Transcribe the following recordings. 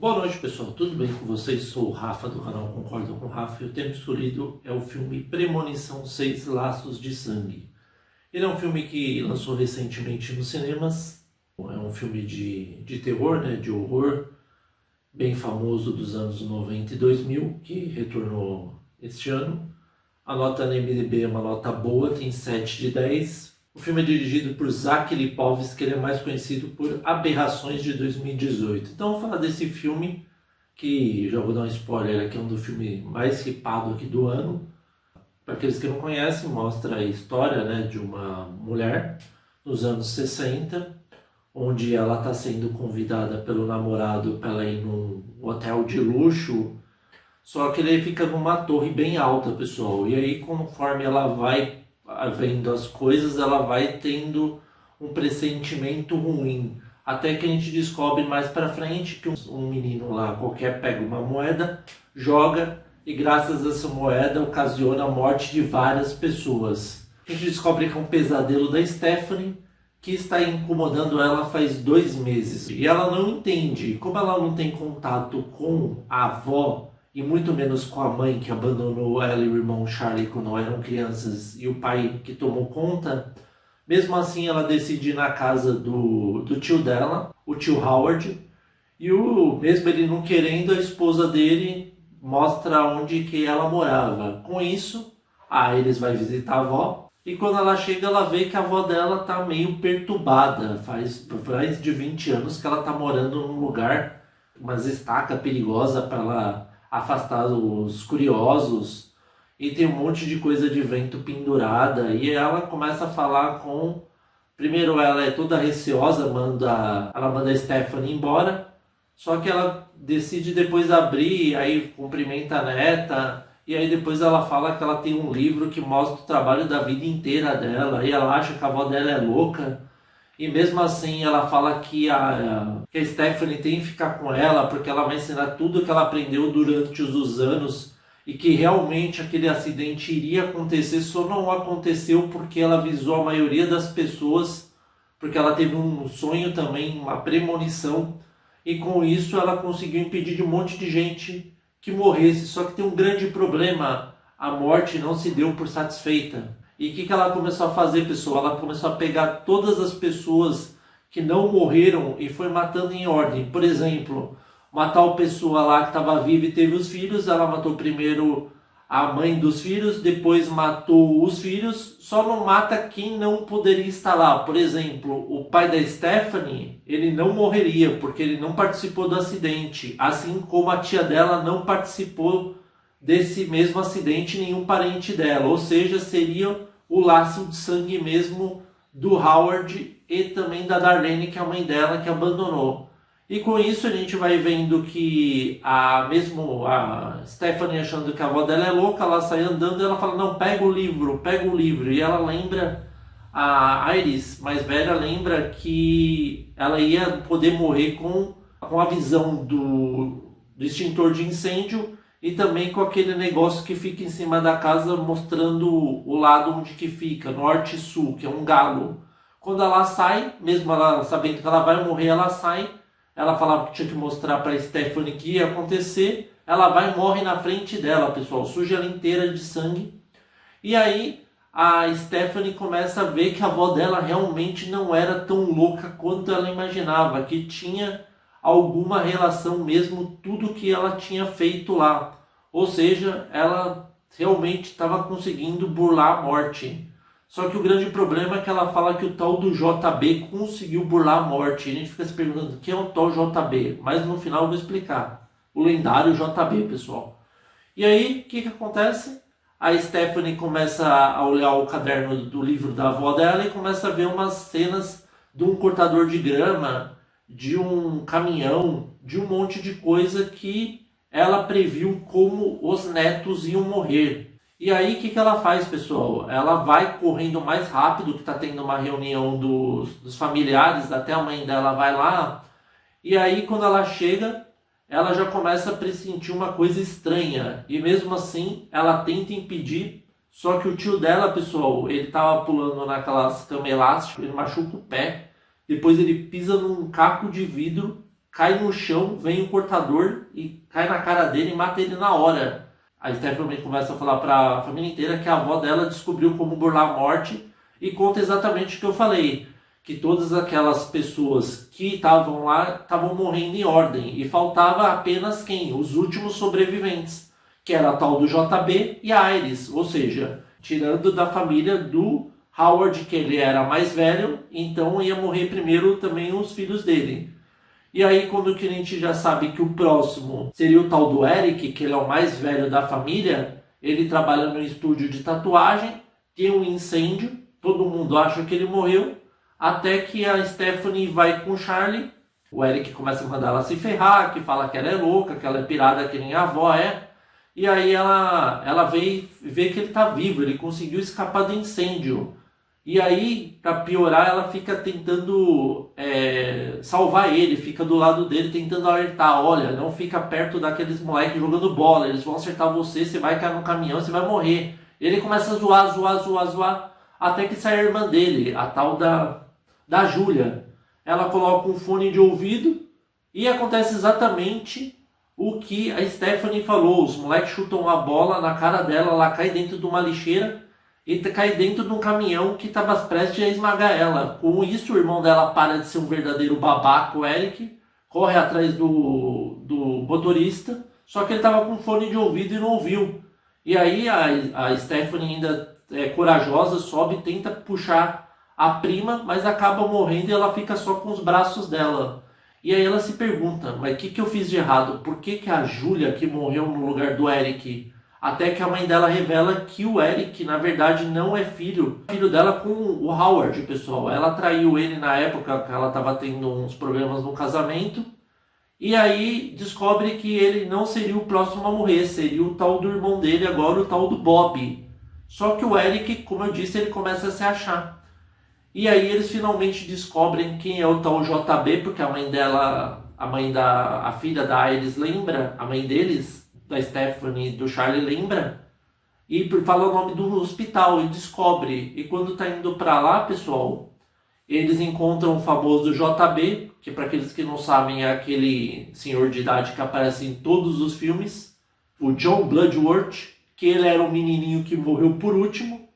Boa noite, pessoal. Tudo bem com vocês? Sou o Rafa do canal Concordo com o Rafa e o tema escolhido é o filme Premonição 6 Laços de Sangue. Ele é um filme que lançou recentemente nos cinemas. É um filme de terror, de horror, bem famoso dos anos 90 e 2000, que retornou este ano. A nota na IMDb é uma nota boa, tem 7 de 10. O filme é dirigido por Zach Lipovski, que ele é mais conhecido por Aberrações de 2018. Então vamos falar desse filme, que já vou dar um spoiler aqui, é um dos filmes mais hypado aqui do ano. Para aqueles que não conhecem, mostra a história de uma mulher nos anos 60, onde ela está sendo convidada pelo namorado para ela ir num hotel de luxo, só que ele fica numa torre bem alta, pessoal. E aí, conforme ela vai vendo as coisas, ela vai tendo um pressentimento ruim. Até que a gente descobre mais pra frente que um menino lá qualquer pega uma moeda, joga e graças a essa moeda ocasiona a morte de várias pessoas. A gente descobre que é um pesadelo da Stephanie, que está incomodando ela faz 2 meses. E ela não entende. Como ela não tem contato com a avó, e muito menos com a mãe que abandonou ela e o irmão Charlie quando eram crianças, e o pai que tomou conta, mesmo assim ela decide ir na casa do tio dela, o tio Howard, e mesmo ele não querendo, a esposa dele mostra onde que ela morava. Com isso, eles vão visitar a avó, e quando ela chega, ela vê que a avó dela tá meio perturbada. Faz mais de 20 anos que ela tá morando num lugar, umas estacas perigosas para ela afastar os curiosos, e tem um monte de coisa de vento pendurada, e ela começa a falar primeiro ela é toda receosa, ela manda a Stephanie embora, só que ela decide depois abrir, aí cumprimenta a neta, e aí depois ela fala que ela tem um livro que mostra o trabalho da vida inteira dela, e ela acha que a avó dela é louca. E mesmo assim ela fala que a Stephanie tem que ficar com ela porque ela vai ensinar tudo que ela aprendeu durante os anos, e que realmente aquele acidente iria acontecer, só não aconteceu porque ela avisou a maioria das pessoas, porque ela teve um sonho também, uma premonição, e com isso ela conseguiu impedir de um monte de gente que morresse. Só que tem um grande problema: a morte não se deu por satisfeita. E o que ela começou a fazer, pessoal? Ela começou a pegar todas as pessoas que não morreram e foi matando em ordem. Por exemplo, uma tal pessoa lá que estava viva e teve os filhos, ela matou primeiro a mãe dos filhos, depois matou os filhos, só não mata quem não poderia estar lá. Por exemplo, o pai da Stephanie, ele não morreria porque ele não participou do acidente, assim como a tia dela não participou desse mesmo acidente, nenhum parente dela. Ou seja, seria o laço de sangue mesmo do Howard e também da Darlene, que é a mãe dela, que abandonou. E com isso a gente vai vendo que a Stephanie, achando que a avó dela é louca, ela sai andando e ela fala: não, pega o livro. E ela lembra, a Iris mais velha lembra que ela ia poder morrer com a visão do extintor de incêndio, e também com aquele negócio que fica em cima da casa mostrando o lado onde que fica, norte e sul, que é um galo. Quando ela sai, mesmo ela sabendo que ela vai morrer, ela sai. Ela falava que tinha que mostrar para Stephanie que ia acontecer. Ela vai e morre na frente dela, pessoal, suja ela inteira de sangue. E aí a Stephanie começa a ver que a avó dela realmente não era tão louca quanto ela imaginava, que tinha alguma relação mesmo tudo que ela tinha feito lá. Ou seja, ela realmente estava conseguindo burlar a morte. Só que o grande problema é que ela fala que o tal do JB conseguiu burlar a morte. E a gente fica se perguntando quem é o tal JB. Mas no final eu vou explicar. O lendário JB, pessoal. E aí, o que acontece? A Stephanie começa a olhar o caderno do livro da avó dela e começa a ver umas cenas de um cortador de grama, de um caminhão, de um monte de coisa que ela previu como os netos iam morrer. E aí o que ela faz, pessoal? Ela vai correndo mais rápido, que está tendo uma reunião dos familiares, até a mãe dela vai lá. E aí quando ela chega, ela já começa a pressentir uma coisa estranha. E mesmo assim, ela tenta impedir. Só que o tio dela, pessoal, ele estava pulando naquelas camas elásticas, ele machuca o pé. Depois ele pisa num caco de vidro, cai no chão, vem o cortador e cai na cara dele e mata ele na hora. A Stephanie começa a falar para a família inteira que a avó dela descobriu como burlar a morte e conta exatamente o que eu falei, que todas aquelas pessoas que estavam lá estavam morrendo em ordem e faltava apenas quem? Os últimos sobreviventes, que era a tal do JB e a Iris, ou seja, tirando da família do Howard, que ele era mais velho, então ia morrer primeiro também os filhos dele. E aí, quando que a gente já sabe que o próximo seria o tal do Eric, que ele é o mais velho da família, ele trabalha no estúdio de tatuagem, tem um incêndio, todo mundo acha que ele morreu, até que a Stephanie vai com o Charlie, o Eric começa a mandar ela se ferrar, que fala que ela é louca, que ela é pirada que nem a avó é, e aí ela vê que ele está vivo, ele conseguiu escapar do incêndio. E aí, para piorar, ela fica tentando salvar ele, fica do lado dele tentando alertar, olha, não fica perto daqueles moleques jogando bola, eles vão acertar você, você vai cair no caminhão, você vai morrer. Ele começa a zoar, até que sai a irmã dele, a tal da Júlia. Ela coloca um fone de ouvido e acontece exatamente o que a Stephanie falou. Os moleques chutam a bola na cara dela, ela cai dentro de uma lixeira e cai dentro de um caminhão que estava prestes a esmagar ela. Com isso, o irmão dela para de ser um verdadeiro babaca, o Eric, corre atrás do motorista, só que ele estava com fone de ouvido e não ouviu. E aí a Stephanie ainda é corajosa, sobe e tenta puxar a prima, mas acaba morrendo e ela fica só com os braços dela. E aí ela se pergunta, mas o que eu fiz de errado? Por que a Júlia, que morreu no lugar do Eric? Até que a mãe dela revela que o Eric, na verdade, não é filho dela com o Howard, pessoal. Ela traiu ele na época que ela estava tendo uns problemas no casamento. E aí descobre que ele não seria o próximo a morrer, seria o tal do irmão dele, agora o tal do Bob. Só que o Eric, como eu disse, ele começa a se achar. E aí eles finalmente descobrem quem é o tal JB, porque a mãe dela, a filha da Iris lembra, a mãe deles, da Stephanie e do Charlie lembra, e fala o nome do hospital e descobre. E quando tá indo para lá, pessoal, eles encontram o famoso JB, que para aqueles que não sabem é aquele senhor de idade que aparece em todos os filmes, o John Bloodworth, que ele era um menininho que morreu por último,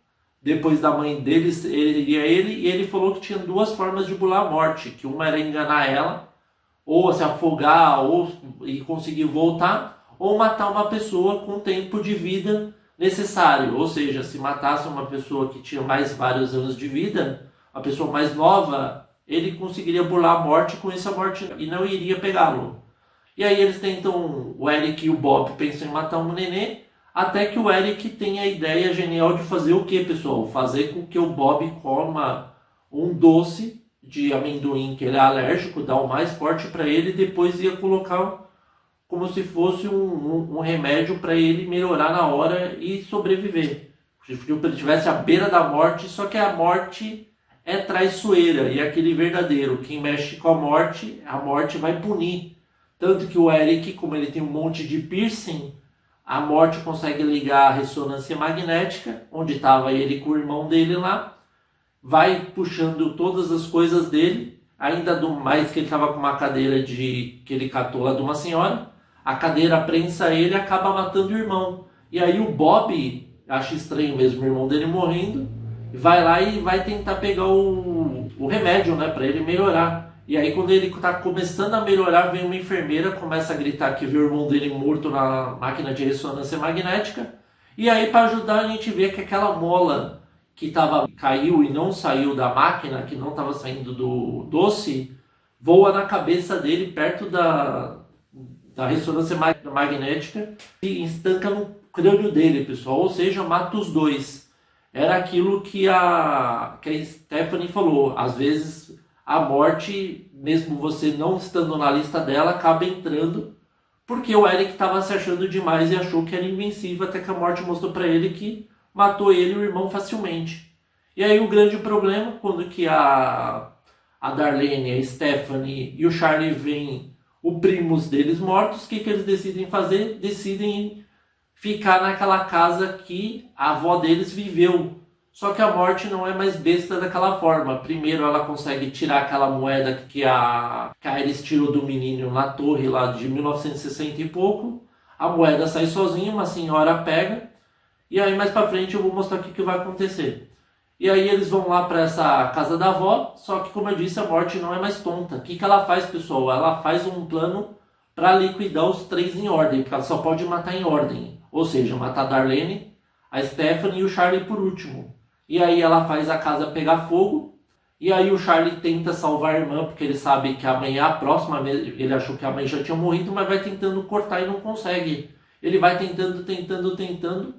depois da mãe deles, e ele falou que tinha duas formas de burlar a morte, que uma era enganar ela, ou se afogar, e conseguir voltar, ou matar uma pessoa com o tempo de vida necessário. Ou seja, se matasse uma pessoa que tinha mais vários anos de vida, a pessoa mais nova, ele conseguiria burlar a morte, com isso a morte e não iria pegá-lo. E aí eles tentam, o Eric e o Bob pensam em matar um nenê, até que o Eric tem a ideia genial de fazer o que, pessoal? Fazer com que o Bob coma um doce de amendoim que ele é alérgico, dá o mais forte para ele, e depois ia colocar como se fosse um remédio para ele melhorar na hora e sobreviver. Se ele estivesse à beira da morte, só que a morte é traiçoeira e é aquele verdadeiro. Quem mexe com a morte vai punir. Tanto que o Eric, como ele tem um monte de piercing, a morte consegue ligar a ressonância magnética, onde estava ele com o irmão dele lá, vai puxando todas as coisas dele, ainda do mais que ele estava com uma cadeira que ele catou lá de uma senhora, a cadeira prensa ele e acaba matando o irmão. E aí o Bob acha estranho mesmo o irmão dele morrendo, vai lá e vai tentar pegar o remédio, né, para ele melhorar. E aí quando ele está começando a melhorar, vem uma enfermeira, começa a gritar que viu o irmão dele morto na máquina de ressonância magnética. E aí para ajudar a gente vê que aquela mola que caiu e não saiu da máquina, que não estava saindo do doce, voa na cabeça dele perto da ressonância magnética e estanca no crânio dele, pessoal. Ou seja, mata os dois. Era aquilo que a Stephanie falou. Às vezes a morte, mesmo você não estando na lista dela, acaba entrando porque o Eric estava se achando demais e achou que era invencível, até que a morte mostrou para ele que matou ele e o irmão facilmente. E aí o grande problema, quando que a Darlene, a Stephanie e o Charlie veem o primos deles mortos, o que eles decidem fazer? Decidem ficar naquela casa que a avó deles viveu. Só que a morte não é mais besta daquela forma. Primeiro ela consegue tirar aquela moeda que a Iris tirou do menino na torre lá de 1960 e pouco. A moeda sai sozinha, uma senhora pega. E aí mais pra frente eu vou mostrar o que vai acontecer. E aí eles vão lá para essa casa da avó. Só que, como eu disse, a morte não é mais tonta. O que ela faz, pessoal? Ela faz um plano para liquidar os 3 em ordem. Porque ela só pode matar em ordem. Ou seja, matar a Darlene, a Stephanie e o Charlie por último. E aí ela faz a casa pegar fogo. E aí o Charlie tenta salvar a irmã, porque ele sabe que a mãe é a próxima. Ele achou que a mãe já tinha morrido, mas vai tentando cortar e não consegue. Ele vai tentando.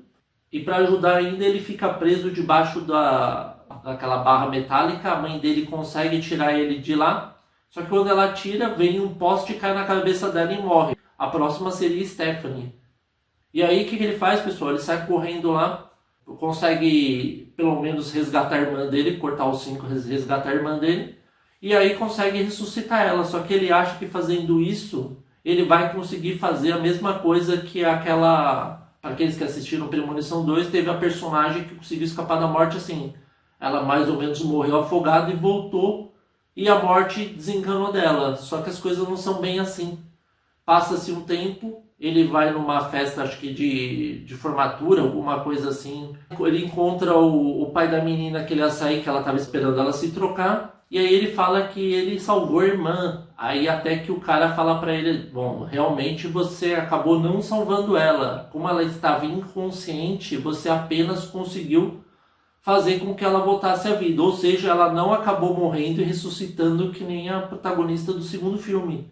E para ajudar ainda, ele fica preso debaixo daquela barra metálica. A mãe dele consegue tirar ele de lá. Só que quando ela tira, vem um poste, cai na cabeça dela e morre. A próxima seria Stephanie. E aí o que ele faz, pessoal? Ele sai correndo lá. Consegue pelo menos resgatar a irmã dele, cortar os 5, resgatar a irmã dele, e aí consegue ressuscitar ela. Só que ele acha que fazendo isso, ele vai conseguir fazer a mesma coisa que aquela... Para aqueles que assistiram Premonição 2, teve a personagem que conseguiu escapar da morte assim. Ela mais ou menos morreu afogada e voltou, e a morte desenganou dela. Só que as coisas não são bem assim. Passa-se um tempo, ele vai numa festa, acho que de formatura, alguma coisa assim. Ele encontra o pai da menina que ele ia sair, que ela estava esperando ela se trocar. E aí ele fala que ele salvou a irmã. Aí até que o cara fala para ele, bom, realmente você acabou não salvando ela. Como ela estava inconsciente, você apenas conseguiu fazer com que ela voltasse à vida. Ou seja, ela não acabou morrendo e ressuscitando que nem a protagonista do segundo filme.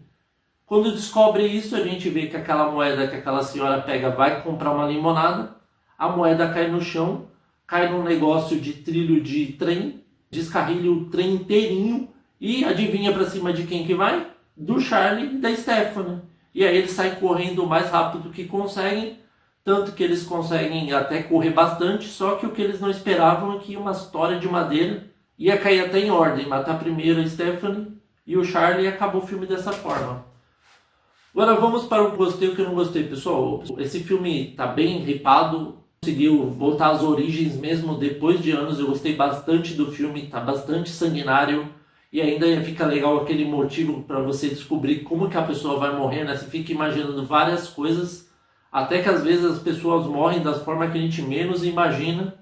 Quando descobre isso, a gente vê que aquela moeda que aquela senhora pega vai comprar uma limonada, a moeda cai no chão, cai num negócio de trilho de trem, descarrilha o trem inteirinho e adivinha pra cima de quem que vai? Do Charlie e da Stephanie. E aí eles saem correndo o mais rápido que conseguem, tanto que eles conseguem até correr bastante, só que o que eles não esperavam é que uma história de madeira ia cair até em ordem, matar primeiro a Stephanie e o Charlie, e acabou o filme dessa forma. Agora vamos para o que gostei e o que eu não gostei, pessoal. Esse filme está bem hypado, conseguiu voltar às origens mesmo depois de anos. Eu gostei bastante do filme, está bastante sanguinário e ainda fica legal aquele motivo para você descobrir como que a pessoa vai morrer, né? Você fica imaginando várias coisas, até que às vezes as pessoas morrem das formas que a gente menos imagina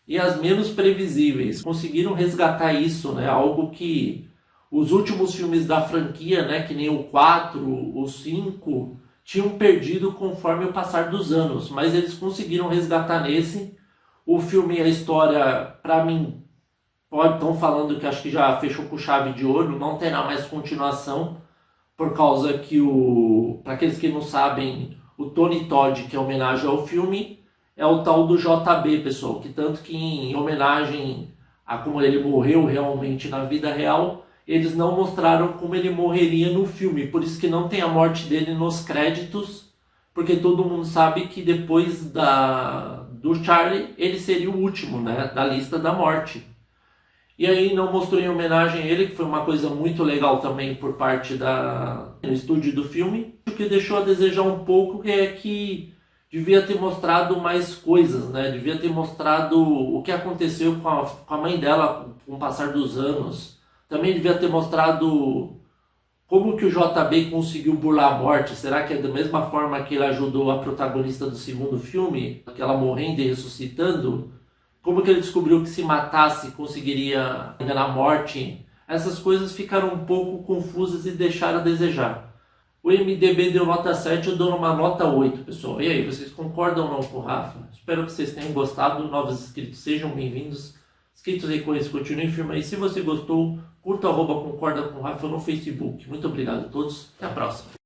e as menos previsíveis. Conseguiram resgatar isso, né? Algo que os últimos filmes da franquia, né, que nem o 4, o 5, tinham perdido conforme o passar dos anos. Mas eles conseguiram resgatar nesse. O filme, a história, para mim, estão falando que acho que já fechou com chave de ouro. Não terá mais continuação. Por causa que para aqueles que não sabem, o Tony Todd, que é homenagem ao filme, é o tal do JB, pessoal. Que tanto que em homenagem a como ele morreu realmente na vida real, eles não mostraram como ele morreria no filme, por isso que não tem a morte dele nos créditos, porque todo mundo sabe que depois do Charlie, ele seria o último, né, da lista da morte. E aí não mostrou em homenagem a ele, que foi uma coisa muito legal também por parte do estúdio do filme. O que deixou a desejar um pouco é que devia ter mostrado mais coisas, né, devia ter mostrado o que aconteceu com a mãe dela com o passar dos anos. Também devia ter mostrado como que o JB conseguiu burlar a morte. Será que é da mesma forma que ele ajudou a protagonista do segundo filme, ela morrendo e ressuscitando? Como que ele descobriu que se matasse conseguiria enganar a morte? Essas coisas ficaram um pouco confusas e deixaram a desejar. O IMDb deu nota 7, eu dou uma nota 8, pessoal. E aí, vocês concordam ou não com o Rafa? Espero que vocês tenham gostado. Novos inscritos, sejam bem-vindos. Inscritos aí com eles, continuem firme aí. Se você gostou, curta @concorda com o Rafa no Facebook. Muito obrigado a todos. Até a próxima.